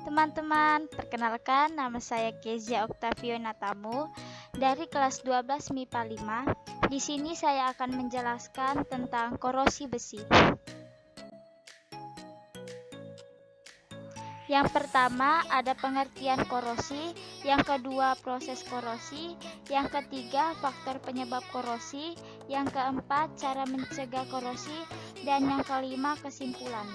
Teman-teman, perkenalkan nama saya Kezia Oktavio Natamu dari kelas 12 MIPA 5. Di sini saya akan menjelaskan tentang korosi besi. Yang pertama ada pengertian korosi, yang kedua proses korosi, yang ketiga faktor penyebab korosi, yang keempat cara mencegah korosi, dan yang kelima kesimpulan.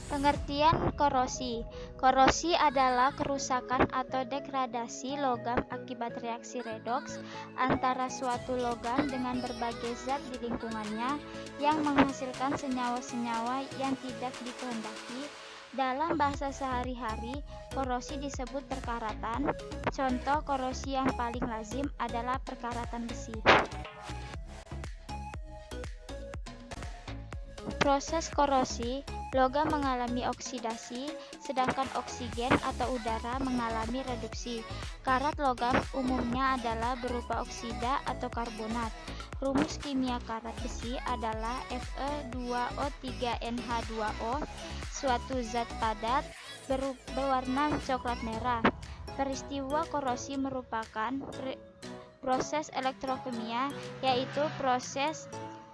Pengertian korosi. Korosi adalah kerusakan atau degradasi logam akibat reaksi redoks antara suatu logam dengan berbagai zat di lingkungannya yang menghasilkan senyawa-senyawa yang tidak dikehendaki. Dalam bahasa sehari-hari, korosi disebut perkaratan. Contoh korosi yang paling lazim adalah perkaratan besi. Proses korosi, logam mengalami oksidasi, sedangkan oksigen atau udara mengalami reduksi. Karat logam umumnya adalah berupa oksida atau karbonat. Rumus kimia karat besi adalah Fe2O3NH2O, suatu zat padat berwarna coklat merah. Peristiwa korosi merupakan proses elektrokimia, yaitu proses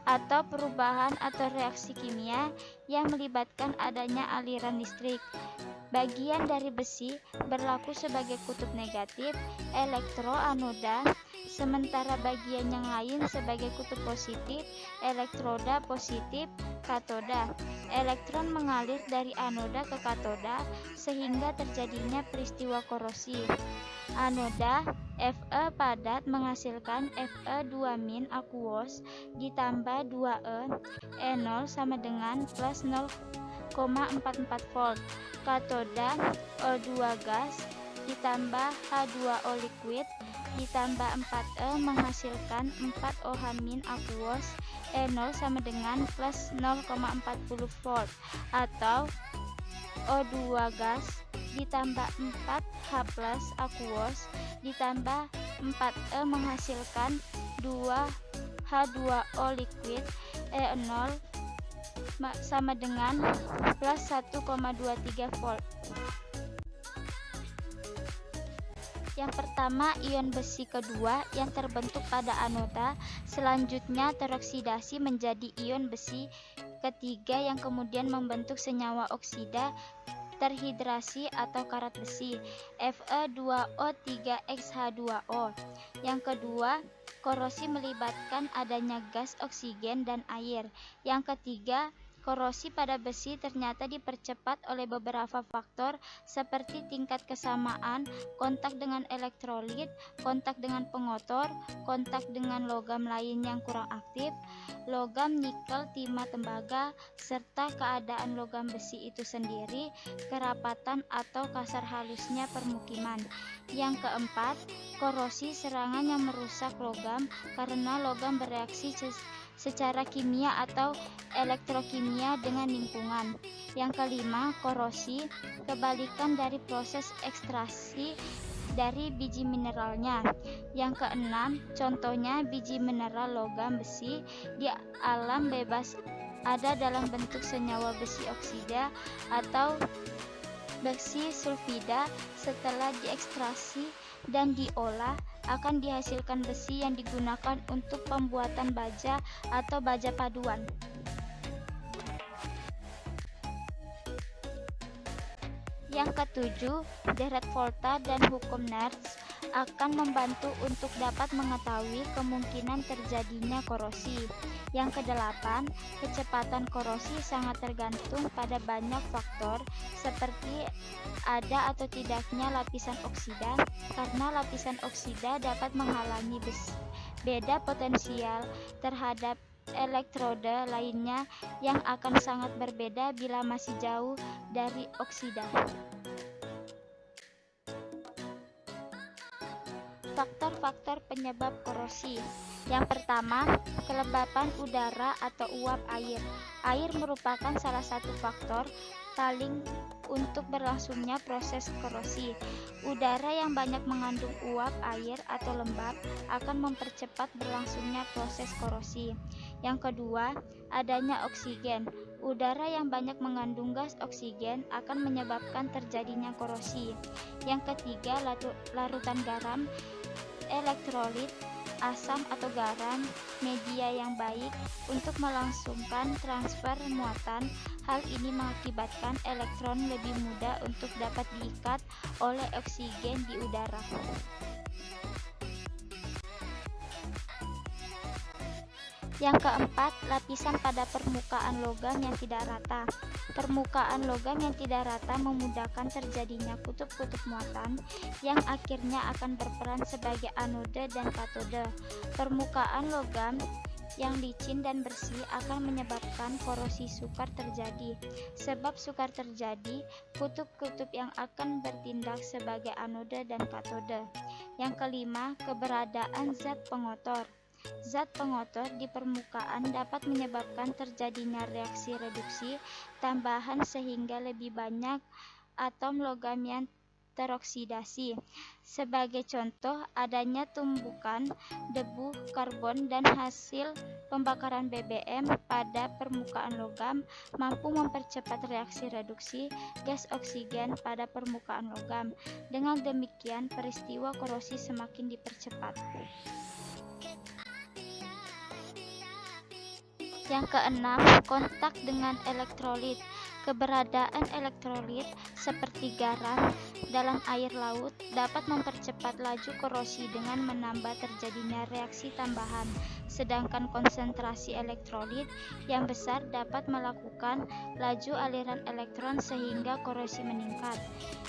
atau perubahan atau reaksi kimia yang melibatkan adanya aliran listrik. Bagian dari besi berlaku sebagai kutub negatif, elektroanoda, sementara bagian yang lain sebagai kutub positif, elektroda positif, katoda. Elektron mengalir dari anoda ke katoda sehingga terjadinya peristiwa korosi. Anoda Fe padat menghasilkan Fe2- aquos ditambah 2E, E0 sama dengan plus 0,44 volt. Katoda O2 gas ditambah H2O liquid ditambah 4E menghasilkan 4OH- aquos, E0 sama dengan plus 0,40 volt, atau O2 gas ditambah 4H+ aquos ditambah 4E menghasilkan 2H2O liquid, E0 sama dengan plus 1,23 volt. Yang pertama ion besi kedua yang terbentuk pada anoda, selanjutnya teroksidasi menjadi ion besi ketiga yang kemudian membentuk senyawa oksida terhidrasi atau karat besi, Fe2O3X-H2O. Yang kedua, korosi melibatkan adanya gas oksigen dan air. Yang ketiga, korosi pada besi ternyata dipercepat oleh beberapa faktor seperti tingkat kesamaan, kontak dengan elektrolit, kontak dengan pengotor, kontak dengan logam lain yang kurang aktif, logam nikel, timah, tembaga, serta keadaan logam besi itu sendiri, kerapatan atau kasar halusnya permukiman. Yang keempat, korosi serangan yang merusak logam karena logam bereaksi secara kimia atau elektrokimia dengan lingkungan. Yang kelima, korosi kebalikan dari proses ekstraksi dari biji mineralnya. Yang keenam, contohnya biji mineral logam besi di alam bebas ada dalam bentuk senyawa besi oksida atau besi sulfida. Setelah diekstraksi dan diolah akan dihasilkan besi yang digunakan untuk pembuatan baja atau baja paduan. Yang ketujuh, deret volta dan hukum Nernst akan membantu untuk dapat mengetahui kemungkinan terjadinya korosi. Yang kedelapan, kecepatan korosi sangat tergantung pada banyak faktor seperti ada atau tidaknya lapisan oksida, karena lapisan oksida dapat menghalangi beda potensial terhadap elektroda lainnya yang akan sangat berbeda bila masih jauh dari oksida. Faktor-faktor penyebab korosi. Yang pertama, kelembapan udara atau uap air. Air merupakan salah satu faktor paling untuk berlangsungnya proses korosi. Udara yang banyak mengandung uap air atau lembab akan mempercepat berlangsungnya proses korosi. Yang kedua, adanya oksigen. Udara yang banyak mengandung gas oksigen akan menyebabkan terjadinya korosi. Yang ketiga, larutan garam, elektrolit, asam atau garam, media yang baik untuk melangsungkan transfer muatan. Hal ini mengakibatkan elektron lebih mudah untuk dapat diikat oleh oksigen di udara. Yang keempat, lapisan pada permukaan logam yang tidak rata. Permukaan logam yang tidak rata memudahkan terjadinya kutub-kutub muatan yang akhirnya akan berperan sebagai anode dan katode. Permukaan logam yang licin dan bersih akan menyebabkan korosi sukar terjadi. Sebab sukar terjadi, kutub-kutub yang akan bertindak sebagai anode dan katode. Yang kelima, keberadaan zat pengotor. Zat pengotor di permukaan dapat menyebabkan terjadinya reaksi reduksi tambahan sehingga lebih banyak atom logam yang teroksidasi. Sebagai contoh, adanya tumbukan, debu, karbon, dan hasil pembakaran BBM pada permukaan logam mampu mempercepat reaksi reduksi gas oksigen pada permukaan logam. Dengan demikian, peristiwa korosi semakin dipercepat. Yang keenam, kontak dengan elektrolit. Keberadaan elektrolit seperti garam dalam air laut dapat mempercepat laju korosi dengan menambah terjadinya reaksi tambahan, sedangkan konsentrasi elektrolit yang besar dapat melakukan laju aliran elektron sehingga korosi meningkat.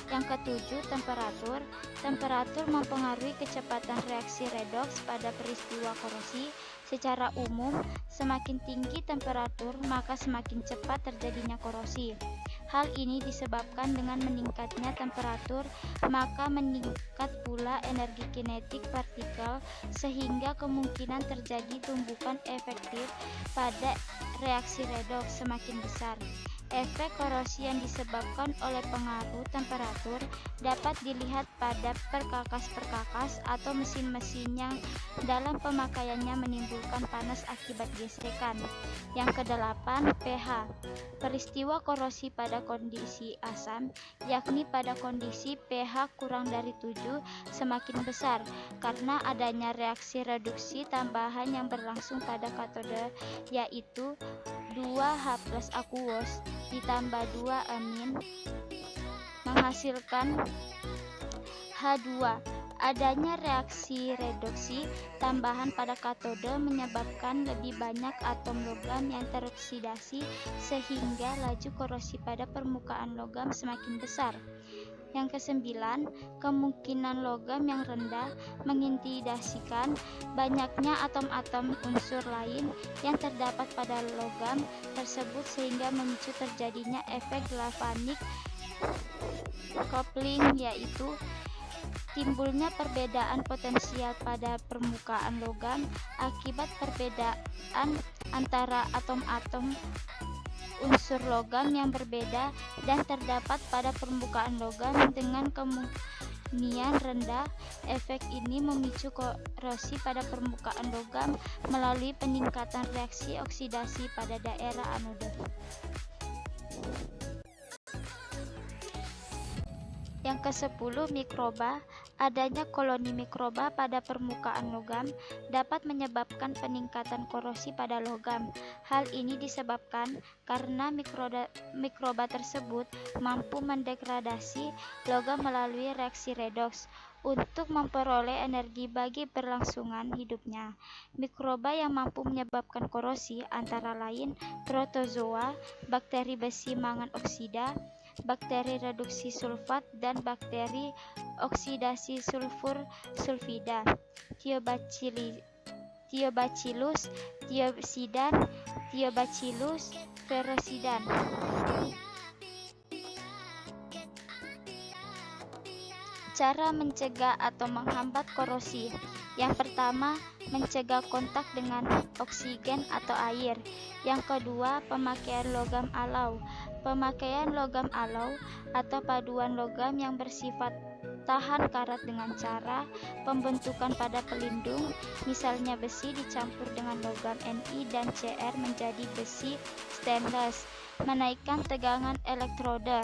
Yang ketujuh, temperatur. Temperatur mempengaruhi kecepatan reaksi redoks pada peristiwa korosi. Secara umum, semakin tinggi temperatur, maka semakin cepat terjadinya korosi. Hal ini disebabkan dengan meningkatnya temperatur, maka meningkat pula energi kinetik partikel, sehingga kemungkinan terjadi tumbukan efektif pada reaksi redoks semakin besar. Efek korosi yang disebabkan oleh pengaruh temperatur dapat dilihat pada perkakas-perkakas atau mesin-mesin yang dalam pemakaiannya menimbulkan panas akibat gesekan. Yang kedelapan, pH. Peristiwa korosi pada kondisi asam, yakni pada kondisi pH kurang dari 7 semakin besar, karena adanya reaksi reduksi tambahan yang berlangsung pada katode, yaitu 2H+ aqueous ditambah 2 amin menghasilkan H2. Adanya reaksi reduksi tambahan pada katode menyebabkan lebih banyak atom logam yang teroksidasi sehingga laju korosi pada permukaan logam semakin besar. Yang kesembilan, kemungkinan logam yang rendah mengintimidasikan banyaknya atom-atom unsur lain yang terdapat pada logam tersebut sehingga memicu terjadinya efek galvanik coupling, yaitu timbulnya perbedaan potensial pada permukaan logam akibat perbedaan antara atom-atom unsur logam yang berbeda dan terdapat pada permukaan logam dengan kemurnian rendah. Efek ini memicu korosi pada permukaan logam melalui peningkatan reaksi oksidasi pada daerah anode. Yang ke-10, mikroba. Adanya koloni mikroba pada permukaan logam dapat menyebabkan peningkatan korosi pada logam. Hal ini disebabkan karena mikroba tersebut mampu mendegradasi logam melalui reaksi redoks untuk memperoleh energi bagi berlangsungan hidupnya. Mikroba yang mampu menyebabkan korosi antara lain protozoa, bakteri besi mangan oksida, bakteri reduksi sulfat, dan bakteri oksidasi sulfur sulfida, Thiobacillus thiopsidan, Thiobacillus ferocidan. Cara mencegah atau menghambat korosi. Yang pertama, mencegah kontak dengan oksigen atau air. Yang kedua, pemakaian logam alau. Pemakaian logam alau atau paduan logam yang bersifat tahan karat dengan cara pembentukan pada pelindung, misalnya besi dicampur dengan logam Ni dan Cr menjadi besi stainless, menaikkan tegangan elektroda.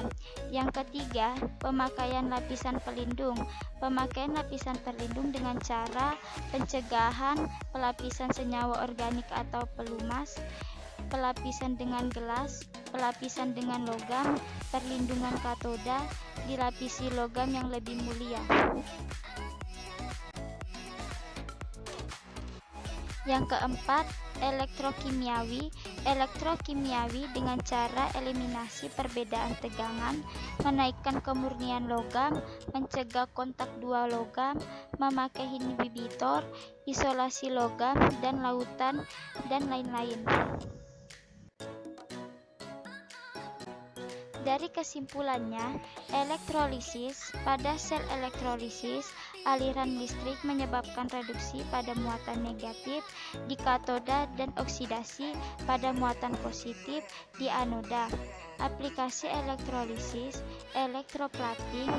Yang ketiga, pemakaian lapisan pelindung. Pemakaian lapisan pelindung dengan cara pencegahan pelapisan senyawa organik atau pelumas, pelapisan dengan gelas, pelapisan dengan logam, perlindungan katoda, dilapisi logam yang lebih mulia. Yang keempat, elektrokimiawi. Elektrokimiawi dengan cara eliminasi perbedaan tegangan, menaikkan kemurnian logam, mencegah kontak dua logam, memakai inhibitor, isolasi logam dan lautan, dan lain-lain. Dari kesimpulannya, elektrolisis pada sel elektrolisis, aliran listrik menyebabkan reduksi pada muatan negatif di katoda dan oksidasi pada muatan positif di anoda. Aplikasi elektrolisis, elektroplating,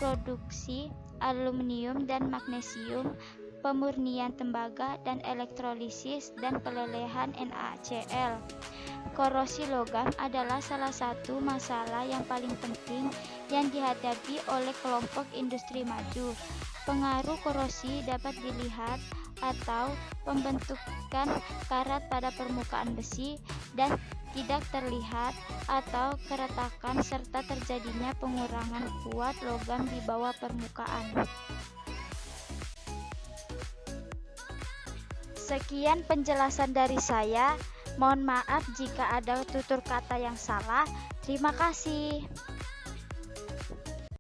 produksi aluminium dan magnesium, pemurnian tembaga dan elektrolisis dan pelelehan NaCl. Korosi logam adalah salah satu masalah yang paling penting yang dihadapi oleh kelompok industri maju. Pengaruh korosi dapat dilihat atau pembentukan karat pada permukaan besi dan tidak terlihat atau keretakan serta terjadinya pengurangan kuat logam di bawah permukaan. Sekian penjelasan dari saya. Mohon maaf jika ada tutur kata yang salah. Terima kasih.